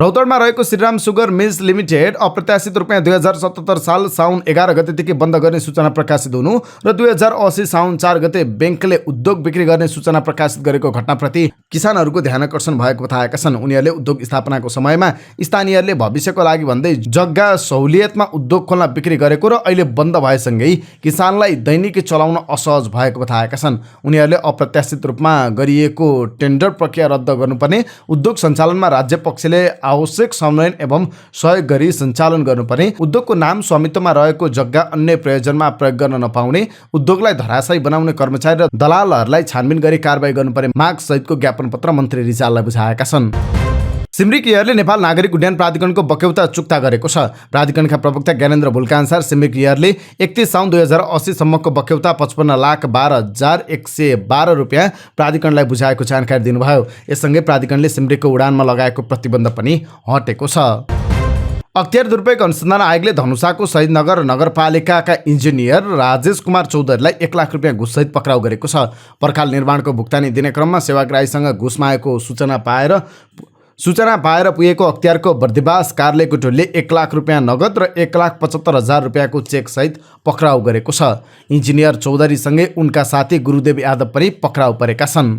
रौतडमा रहेको श्रीराम सुगर मिल्स लिमिटेड अप्रत्याशित रूपमा 2077 साल साउन 11 गतेदेखि बन्द गर्ने सूचना प्रकाशित हुनु र 2080 साउन 4 गते बैंकले उद्योग बिक्री गर्ने सूचना प्रकाशित गरेको घटनाप्रति किसानहरूको ध्यानकर्षण भएको बताएका छन्। उनीहरूले उद्योग स्थापनाको समयमा स्थानीयहरूले भविष्यको लागि भन्दै जग्गा सहुलियतमा उद्योग खोल्न बिक्री गरेको र अहिले बन्द भएसँगै किसानलाई दैनिकी चलाउन असहज भएको बताएका छन्। उनीहरूले अप्रत्याशित रूपमा गरिएको टेन्डर प्रक्रिया रद्द गर्नुपर्ने, उद्योग सञ्चालनमा राज्य पक्षले आवश्यक समन्वय एवं सहयोग गरी सञ्चालन गर्नुपर्ने, उद्योगको नाम स्वामित्वमा रहेको जग्गा अन्य प्रयोजनमा प्रयोग गर्न नपाउने, उद्योगलाई धराशायी बनाउने कर्मचारी र दलालहरूलाई छानबिन गरी कारबाही गर्नुपर्ने माग सहितको ज्ञापन पत्र मन्त्री रिजाललाई बुझाएका छन्। सिमरिक एयरले नेपाल नागरिक उड्डयन प्राधिकरणको बक्यौता चुक्ता गरेको छ। प्राधिकरणका प्रवक्ता ज्ञानेन्द्र भुल्का अनुसार सिमरिक एयरले 31 साउन 2080 सम्मको बक्यौता 55,12,112 रुपियाँ प्राधिकरणलाई बुझाएको जानकारी दिनुभयो। यससँगै प्राधिकरणले सिमरिकको उडानमा लगाएको प्रतिबन्ध पनि हटेको छ। अख्तियार दुरुपयोग अनुसन्धान आयोगले धनुषाको शहीदनगर नगरपालिकाका इन्जिनियर राजेश कुमार चौधरीलाई 1 लाख रुपियाँ घुससहित पक्राउ गरेको छ। पर्खाल निर्माणको भुक्तानी दिने क्रममा सेवाग्राहीसँग घुस मागेको सूचना पाएर पुगेको अख्तियारको बर्दिवास कार्यालयको टोलीले 1 लाख रुपियाँ नगद र 1,75,000 रुपियाँको चेक सहित पक्राउ गरेको छ। इन्जिनियर चौधरीसँगै उनका साथी गुरुदेव यादव पनि पक्राउ परेका छन्।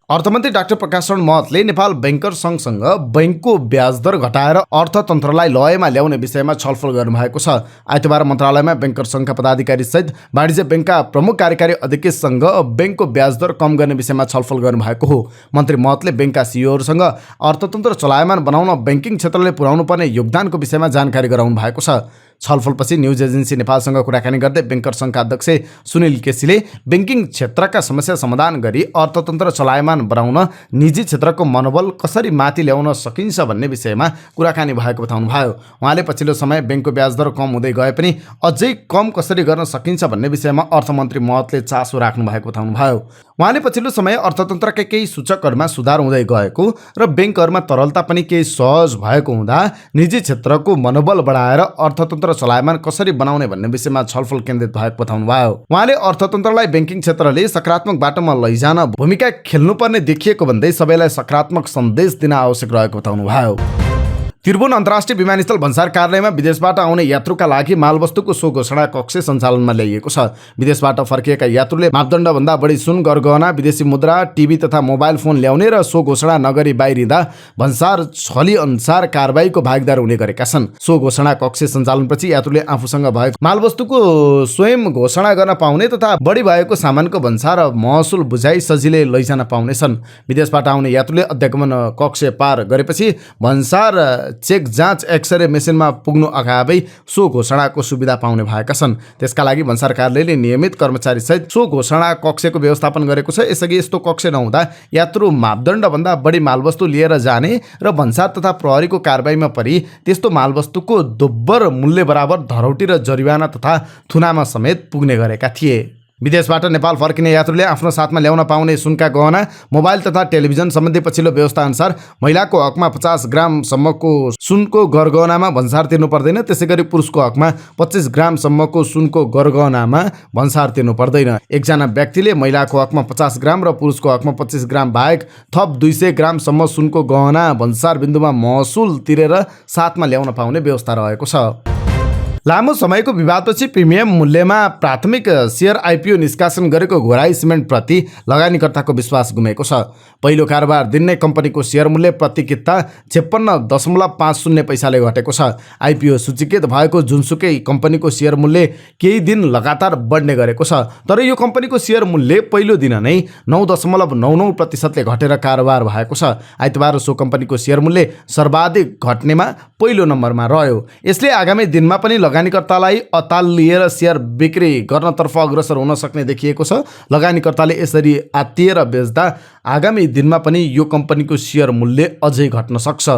अर्थमन्त्री डाक्टर प्रकाश शरण महतले नेपाल बैंकर सङ्घसँग बैंकको ब्याज दर घटाएर अर्थतन्त्रलाई लयमा ल्याउने विषयमा छलफल गर्नुभएको छ। आइतबार मन्त्रालयमा बैंकर सङ्घका पदाधिकारी सहित वाणिज्य बैंकका प्रमुख कार्यकारी अध्यक्षसँग बैंकको ब्याज दर कम गर्ने विषयमा छलफल गर्नुभएको हो। मन्त्री महतले बैंकका सिइओहरूसँग अर्थतन्त्र चलायमान बनाउन बैंकिङ क्षेत्रले पुर्याउनु पर्ने योगदानको विषयमा जानकारी गराउनु भएको छ। छलफलपछि न्युज एजेन्सी नेपालसँग कुराकानी गर्दै बैंकर सङ्घका अध्यक्ष सुनिल केसीले बैंकिङ क्षेत्रका समस्या समाधान गरी अर्थतन्त्र चलायमान बनाउन निजी क्षेत्रको मनोबल कसरी माथि ल्याउन सकिन्छ भन्ने विषयमा कुराकानी भएको बताउनुभयो। उहाँले पछिल्लो समय बैंकको ब्याज दर कम हुँदै गए पनि अझै कम कसरी गर्न सकिन्छ भन्ने विषयमा अर्थमन्त्री महतले चासो राख्नु भएको बताउनुभयो। उहाँले पछिल्लो समय अर्थतन्त्रका केही सूचकहरूमा सुधार हुँदै गएको र बैंकहरूमा तरलता पनि केही सहज भएको हुँदा निजी क्षेत्रको मनोबल बढाएर अर्थतन्त्र चलायमान कसरी बनाउने भन्ने विषयमा छलफल केन्द्रित भएको बताउनुभयो। उहाँले अर्थतन्त्रलाई बैंकिङ क्षेत्रले सकारात्मक बाटोमा लैजान भूमिका खेल्नुपर्ने देखिएको भन्दै सबैलाई सकारात्मक सन्देश दिन आवश्यक रहेको बताउनुभयो। त्रिभुवन अन्तर्राष्ट्रिय विमानस्थल भन्सार कार्यालयमा विदेशबाट आउने यात्रुका लागि मालवस्तुको सो घोषणा कक्ष सञ्चालनमा ल्याइएको छ। विदेशबाट फर्किएका यात्रुले मापदण्डभन्दा बढी सुन, गरगहना, विदेशी मुद्रा, टिभी तथा मोबाइल फोन ल्याउने र सो घोषणा नगरी बाहिरिँदा भन्सार छली अनुसार कारबाहीको भागीदार हुने गरेका छन्। सो घोषणा कक्ष सञ्चालनपछि यात्रुले आफूसँग भएको मालवस्तुको स्वयं घोषणा गर्न पाउने तथा बढी भएको सामानको भन्सार महसुल बुझाइ सजिलै लैजान पाउनेछन्। विदेशबाट आउने यात्रुले अध्यागमन कक्ष पार गरेपछि भन्सार चेक जाँच एक्सरे मेसिनमा पुग्नु अगावै सो घोषणाको सुविधा पाउने भएका छन्। त्यसका लागि भन्सार कार्यालयले नियमित कर्मचारी सहित सो घोषणा कक्षको व्यवस्थापन गरेको छ। यसअघि यस्तो कक्ष नहुँदा यात्रु मापदण्डभन्दा बढी मालवस्तु लिएर जाने र भन्सार तथा प्रहरीको कारबाहीमा परि त्यस्तो मालवस्तुको दोब्बर मूल्य बराबर धरौटी र जरिवाना तथा थुनामा समेत पुग्ने गरेका थिए। विदेशबाट नेपाल फर्किने यात्रुले आफ्नो साथमा ल्याउन पाउने सुनका गहना, मोबाइल तथा टेलिभिजन सम्बन्धी पछिल्लो व्यवस्था अनुसार महिलाको हकमा 50 ग्रामसम्मको सुनको गरगहनामा भन्सार तिर्नु पर्दैन। त्यसैगरी पुरुषको हकमा 25 ग्रामसम्मको सुनको गरगहनामा भन्सार तिर्नु पर्दैन। एकजना व्यक्तिले महिलाको हकमा 50 ग्राम र पुरुषको हकमा 25 ग्राम बाहेक थप 200 ग्रामसम्म सुनको गहना भन्सार बिन्दुमा महसुल तिरेर साथमा ल्याउन पाउने व्यवस्था रहेको छ। लामो समयको विवादपछि प्रिमियम मूल्यमा प्राथमिक सेयर आइपिओ निष्कासन गरेको घोराई सिमेन्टप्रति लगानीकर्ताको विश्वास गुमेको छ। पहिलो कारोबार दिन नै कम्पनीको सेयर मूल्य प्रति किता 56.50 पैसाले घटेको छ। आइपिओ सूचीकृत भएको जुनसुकै कम्पनीको सेयर मूल्य केही दिन लगातार बढ्ने गरेको छ। तर यो कम्पनीको सेयर मूल्य पहिलो दिन नै 9.99% घटेर कारोबार भएको छ। आइतबार सो कम्पनीको सेयर मूल्य सर्वाधिक घट्नेमा पहिलो नम्बरमा रह्यो। यसले आगामी दिनमा पनि लगानीकर्तालाई अताल लिएर सेयर बिक्री गर्नतर्फ अग्रसर हुन सक्ने देखिएको छ। लगानीकर्ताले यसरी आत्तिएर बेच्दा आगामी दिनमा पनि यो कम्पनीको सेयर मूल्य अझै घट्न सक्छ।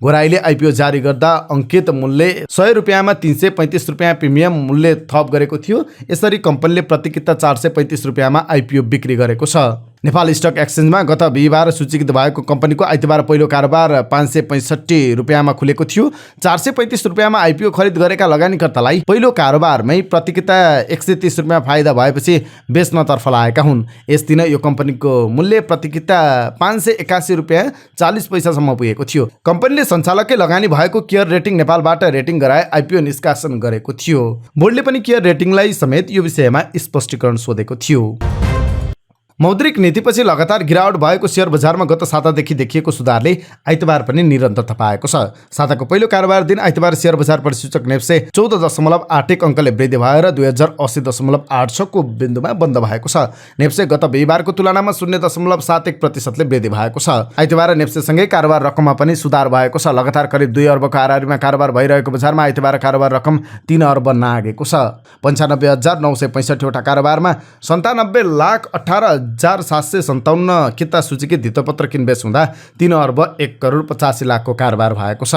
घोराईले आइपिओ जारी गर्दा अङ्कित मूल्य 100 रुपियाँमा 335 रुपियाँ प्रिमियम मूल्य थप गरेको थियो। यसरी कम्पनीले प्रति किता 435 रुपियाँमा आइपिओ बिक्री गरेको छ। नेपाल स्टक एक्सचेन्जमा गत बिहिबार सूचीकृत भएको कम्पनीको आइतबार पहिलो कारोबार 565 रुपियाँमा खुलेको थियो। 435 रुपियाँमा आइपिओ खरिद गरेका लगानीकर्तालाई पहिलो कारोबारमै प्रति किता 130 रुपियाँ फाइदा भएपछि बेच्नतर्फ लागेका हुन्। यस दिन यो कम्पनीको मूल्य प्रति किता 581 रुपियाँ 40 पैसासम्म पुगेको थियो। कम्पनीले सञ्चालककै लगानी भएको केयर रेटिङ नेपालबाट रेटिङ गराए आइपिओ निष्कासन गरेको थियो। बोर्डले पनि केयर रेटिङलाई समेत यो विषयमा स्पष्टीकरण सोधेको थियो। मौद्रिक नीतिपछि लगातार गिरावट भएको सेयर बजारमा गत सातादेखि देखिएको सुधारले आइतबार पनि निरन्तरता पाएको छ। साताको पहिलो कारोबार दिन आइतबार सेयर बजार परिसूचक नेप्से 14.81 अङ्कले वृद्धि भएर 2080.86 को बिन्दुमा बन्द भएको छ। नेप्से गत बिहिबारको तुलनामा 0.71% वृद्धि भएको छ। आइतबार नेप्सेसँगै कारोबार रकममा पनि सुधार भएको छ। लगातार करिब 2 अर्बको हाराहारीमा कारोबार भइरहेको बजारमा आइतबार कारोबार रकम 3 अर्ब नागेको छ। 95,965 वटा कारोबारमा 97,18,757 किता सूचीकृत धितोपत्र किनबेच हुँदा 3 अर्ब 1 करोड 85 लाखको कारोबार भएको छ।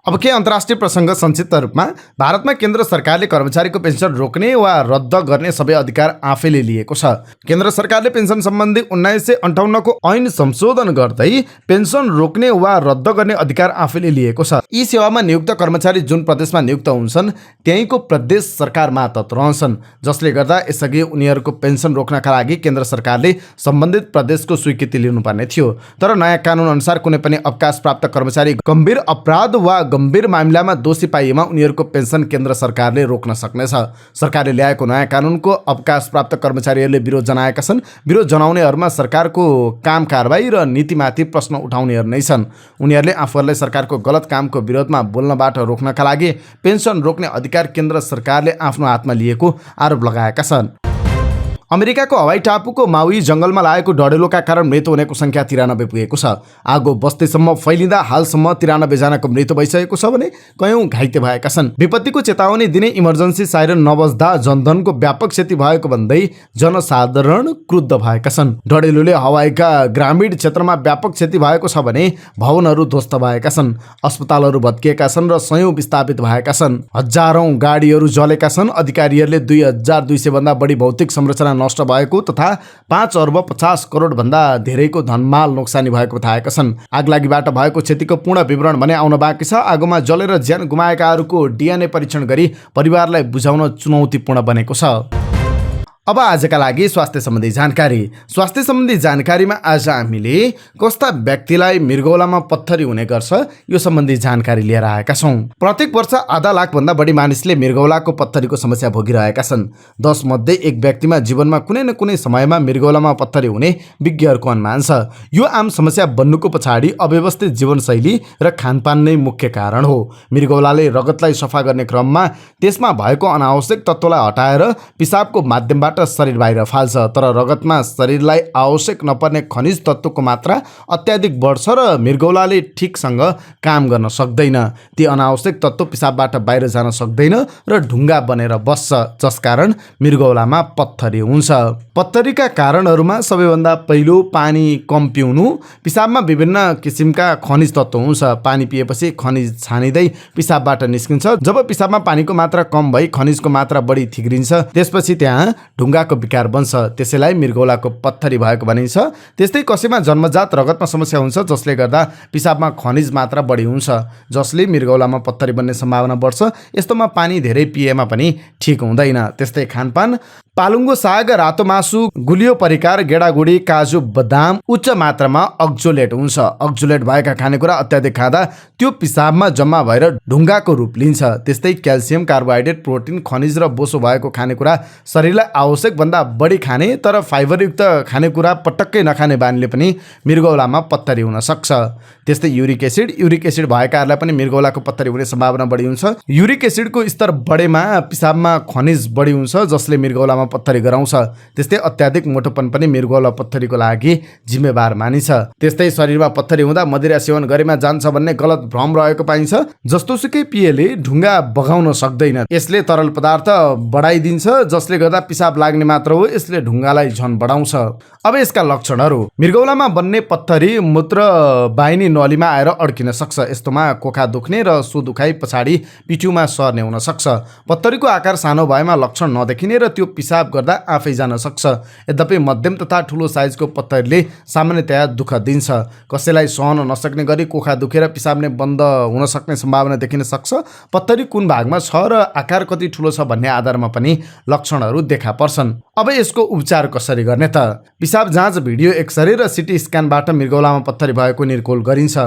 अब के अन्तर्राष्ट्रिय प्रसङ्ग संक्षिप्त रूपमा भारतमा केन्द्र सरकारले कर्मचारीको पेन्सन रोक्ने वा रद्द गर्ने सबै अधिकार आफैले लिएको छ। केन्द्र सरकारले पेन्सन सम्बन्धी 1958 को ऐन संशोधन गर्दै पेन्सन रोक्ने वा रद्द गर्ने अधिकार आफैले लिएको छ। यी सेवामा नियुक्त कर्मचारी जुन प्रदेशमा नियुक्त हुन्छन् त्यहीँको प्रदेश सरकार मातहत रहन्छन्, जसले गर्दा यसअघि उनीहरूको पेन्सन रोक्नका लागि केन्द्र सरकारले सम्बन्धित प्रदेशको स्वीकृति लिनुपर्ने थियो। तर नयाँ कानुन अनुसार कुनै पनि अवकाश प्राप्त कर्मचारी गम्भीर अपराध वा गम्भीर मामिलामा दोषी पाइएमा उनीहरूको पेन्सन केन्द्र सरकारले रोक्न सक्नेछ। सरकारले ल्याएको नयाँ कानुनको अवकाश प्राप्त कर्मचारीहरूले विरोध जनाएका छन्। विरोध जनाउनेहरूमा सरकारको काम कारबाही र नीतिमाथि प्रश्न उठाउनेहरू नै छन्। उनीहरूले आफूहरूलाई सरकारको गलत कामको विरोधमा बोल्नबाट रोक्नका लागि पेन्सन रोक्ने अधिकार केन्द्र सरकारले आफ्नो हातमा लिएको आरोप लगाएका छन्। अमेरिकाको हवाई टापुको माउई जङ्गलमा लागेको डढेलोका कारण मृत्यु हुनेको सङ्ख्या 93 पुगेको छ। आगो बस्तीसम्म फैलिँदा हालसम्म 93 जनाको मृत्यु भइसकेको छ भने कयौं घाइते भएका छन्। विपत्तिको चेतावनी दिने इमर्जेन्सी साइरन नबज्दा जनधनको व्यापक क्षति भएको भन्दै जनसाधारण क्रुद्ध भएका छन्। डढेलोले हवाईका ग्रामीण क्षेत्रमा व्यापक क्षति भएको छ भने भवनहरू ध्वस्त भएका छन्, अस्पतालहरू भत्किएका छन् र सयौं विस्थापित भएका छन्। हजारौं गाडीहरू जलेका छन्। अधिकारीहरूले 2200 भन्दा बढी भौतिक संरचना नष्ट भएको तथा 5 अर्ब 50 करोड भन्दा धेरैको धनमाल नोक्सानी भएको बताएका छन्। आगलागीबाट भएको क्षतिको पूर्ण विवरण भने आउन बाँकी छ। आगोमा जलेर ज्यान गुमाएकाहरूको DNA परीक्षण गरी परिवारलाई बुझाउन चुनौतीपूर्ण बनेको छ। अब आजका लागि स्वास्थ्य सम्बन्धी जानकारी। स्वास्थ्य सम्बन्धी जानकारीमा आज हामीले कस्ता व्यक्तिलाई मृगौलामा पत्थरी हुने गर्छ यो सम्बन्धी जानकारी लिएर आएका छौँ। प्रत्येक वर्ष आधा लाख भन्दा बढी मानिसले मृगौलाको पत्थरीको समस्या भोगिरहेका छन्। 10 मध्ये 1 व्यक्तिमा जीवनमा कुनै न कुनै समयमा मृगौलामा पत्थरी हुने विज्ञहरूको अनुमान छ। यो आम समस्या बन्नुको पछाडि अव्यवस्थित जीवनशैली र खानपान नै मुख्य कारण हो। मृगौलाले रगतलाई सफा गर्ने क्रममा त्यसमा भएको अनावश्यक तत्त्वलाई हटाएर पिसाबको माध्यमबाट शरीर बाहिर फाल्छ, तर रगतमा शरीरलाई आवश्यक नपर्ने खनिज तत्त्वको मात्रा अत्याधिक बढ्छ र मृगौलाले ठिकसँग काम गर्न सक्दैन। ती अनावश्यक तत्त्व पिसाबबाट बाहिर जान सक्दैन र ढुङ्गा बनेर बस्छ, जसकारण मृगौलामा पत्थरी हुन्छ। पत्थरीका कारणहरूमा सबैभन्दा पहिलो पानी कम पिउनु। पिसाबमा विभिन्न किसिमका खनिज तत्त्व हुन्छ। पानी पिएपछि खनिज छानिँदै पिसाबबाट निस्किन्छ। जब पिसाबमा पानीको मात्रा कम भई खनिजको मात्रा बढी थिग्रिन्छ त्यसपछि त्यहाँ ढुङ्गाको विकार बन्छ। त्यसैलाई मृगौलाको पत्थरी भएको भनिन्छ। त्यस्तै कसैमा जन्मजात रगतमा समस्या हुन्छ जसले गर्दा पिसाबमा खनिज मात्रा बढी हुन्छ, जसले मृगौलामा पत्थरी बन्ने सम्भावना बढ्छ। यस्तोमा पानी धेरै पिएमा पनि ठिक हुँदैन। त्यस्तै खानपान। पालुङ्गो साग, रातो मासु, गुलियो परिकार, गेडागुडी, काजु, बदाम उच्च मात्रामा अक्जोलेट हुन्छ। अक्जोलेट भएका खानेकुरा अत्याधिक खाँदा त्यो पिसाबमा जम्मा भएर ढुङ्गाको रूप लिन्छ। त्यस्तै क्याल्सियम, कार्बोहाइड्रेट, प्रोटिन, खनिज र बोसो भएको खानेकुरा शरीरलाई आवश्यक भन्दा बढी खाने तर फाइबरयुक्त खानेकुरा पटक्कै नखाने बानीले पनि मृगौलामा पत्थरी हुन सक्छ। त्यस्तै युरिक एसिड भएकाहरूलाई पनि मृगौलाको पत्थरी हुने सम्भावना बढी हुन्छ। युरिक एसिडको स्तर बढेमा पिसाबमा खनिज बढी हुन्छ जसले मृगौलामा पत्थरी गराउँछ। त्यस्तै अत्याधिक मोटोपन पनि मृगौला पत्थरीको लागि जिम्मेवार मानिन्छ। त्यस्तै शरीरमा पत्थरी हुँदा मदिरा सेवन गरेमा जान्छ भन्ने गलत भ्रम रहेको पाइन्छ। जस्तोसुकै पिएले ढुङ्गा बगाउन सक्दैन। यसले तरल पदार्थ बढाइदिन्छ जसले गर्दा पिसाब लाग्ने मात्र हो, यसले ढुङ्गालाई झन बढाउँछ। अब यसका लक्षणहरू। मृगौलामा बन्ने पत्थरी मूत्र बाहिनी नलीमा आएर अड्किन सक्छ। यस्तोमा कोखा दुख्ने र सो दुखाइ पछाडि पिठ्युमा सर्ने हुन सक्छ। पत्थरीको आकार सानो भएमा लक्षण नदेखिने र त्यो पिसाब गर्दा आफै जान सक्छ। यद्यपि मध्यम तथा ठुलो साइजको पत्थरीले सामान्यतया दुःख दिन्छ। कसैलाई सहन नसक्ने गरी कोखा दुखेर पिसाब नै बन्द हुन सक्ने सम्भावना देखिन सक्छ। पत्थरी कुन भागमा छ र आकार कति ठुलो छ भन्ने आधारमा पनि लक्षणहरू देखा पर्छन्। अब यसको उपचार कसरी गर्ने त? पिसाब जाँच, भिडियो एक्सरे र सिटी स्क्यानबाट मृगौलामा पत्थरी भएको निर्कोल गरिन्छ।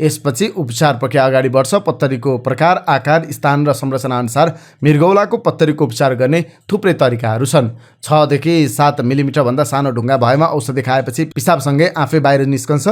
यसपछि उपचार प्रक्रिया अगाडि बढ्छ। पत्थरीको प्रकार, आकार, स्थान र संरचना अनुसार मृगौलाको पत्थरीको उपचार गर्ने थुप्रै तरिकाहरू छन्। 6 देखि 7 मिलिमिटर भन्दा सानो ढुङ्गा भएमा औषधि खाएपछि पिसाबसँगै आफै बाहिर निस्कन्छ।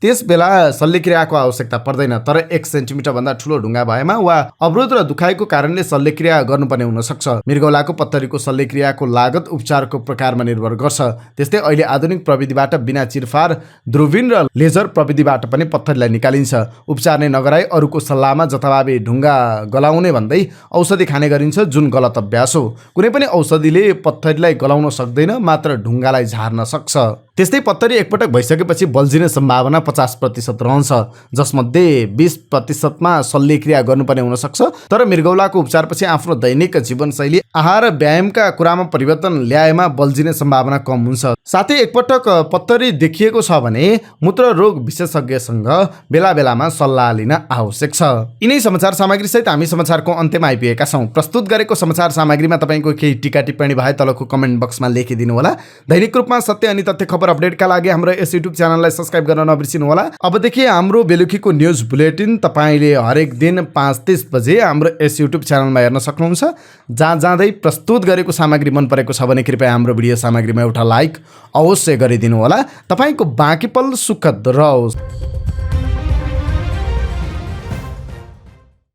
त्यस बेला शल्यक्रियाको आवश्यकता पर्दैन। तर 1 सेन्टिमिटर भन्दा ठुलो ढुङ्गा भएमा वा अवरोध र दुखाइको कारणले शल्यक्रिया गर्नुपर्ने हुन सक्छ। मृगौलाको पत्थरीको शल्यक्रियाको लागत उपचारको प्रकारमा निर्भर गर्छ। त्यस्तै अहिले आधुनिक प्रविधिबाट बिना चिरफार, दूरबीन र लेजर प्रविधिबाट पनि पत्थरीलाई निकालिन्छ। उपचार नै नगराई अरूको सल्लाहमा जथाभावी ढुङ्गा गलाउने भन्दै औषधि खाने गरिन्छ, जुन गलत अभ्यास हो। कुनै पनि औषधिले पत्थरीलाई गलाउन सक्दैन, मात्र ढुङ्गालाई झार्न सक्छ। त्यस्तै पत्तरी एकपटक भइसकेपछि बल्झिने सम्भावना 50% रहन्छ, जसमध्ये 20%मा शल्यक्रिया गर्नुपर्ने हुन सक्छ। तर मृगौलाको उपचारपछि आफ्नो दैनिक जीवनशैली, आहार र व्यायामका कुरामा परिवर्तन ल्याएमा बल्झिने सम्भावना कम हुन्छ। साथै एकपटक पत्तरी देखिएको छ भने मूत्र रोग विशेषज्ञसँग बेला बेलामा सल्लाह लिन आवश्यक छ। यिनै समाचार सामग्री सहित हामी समाचारको अन्त्यमा आइपुगेका छौँ। प्रस्तुत गरेको समाचार सामग्रीमा तपाईँको केही टिका टिप्पणी भए तलको कमेन्ट बक्समा लेखिदिनु होला। दैनिक रूपमा सत्य अनि तथ्य खबर अपडेटका लागि हाम्रो यस युट्युब च्यानललाई सब्स्क्राइब गर्न नबिर्सिनु होला। अबदेखि हाम्रो बेलुकीको न्युज बुलेटिन तपाईँले हरेक दिन 5:30 बजे हाम्रो यस युट्युब च्यानलमा हेर्न सक्नुहुन्छ। जहाँ जाँदै प्रस्तुत गरेको सामग्री मन परेको छ भने कृपया हाम्रो भिडियो सामग्रीमा एउटा लाइक अवश्य गरिदिनु होला। तपाईँको बाँकी पल सुखद रहोस्।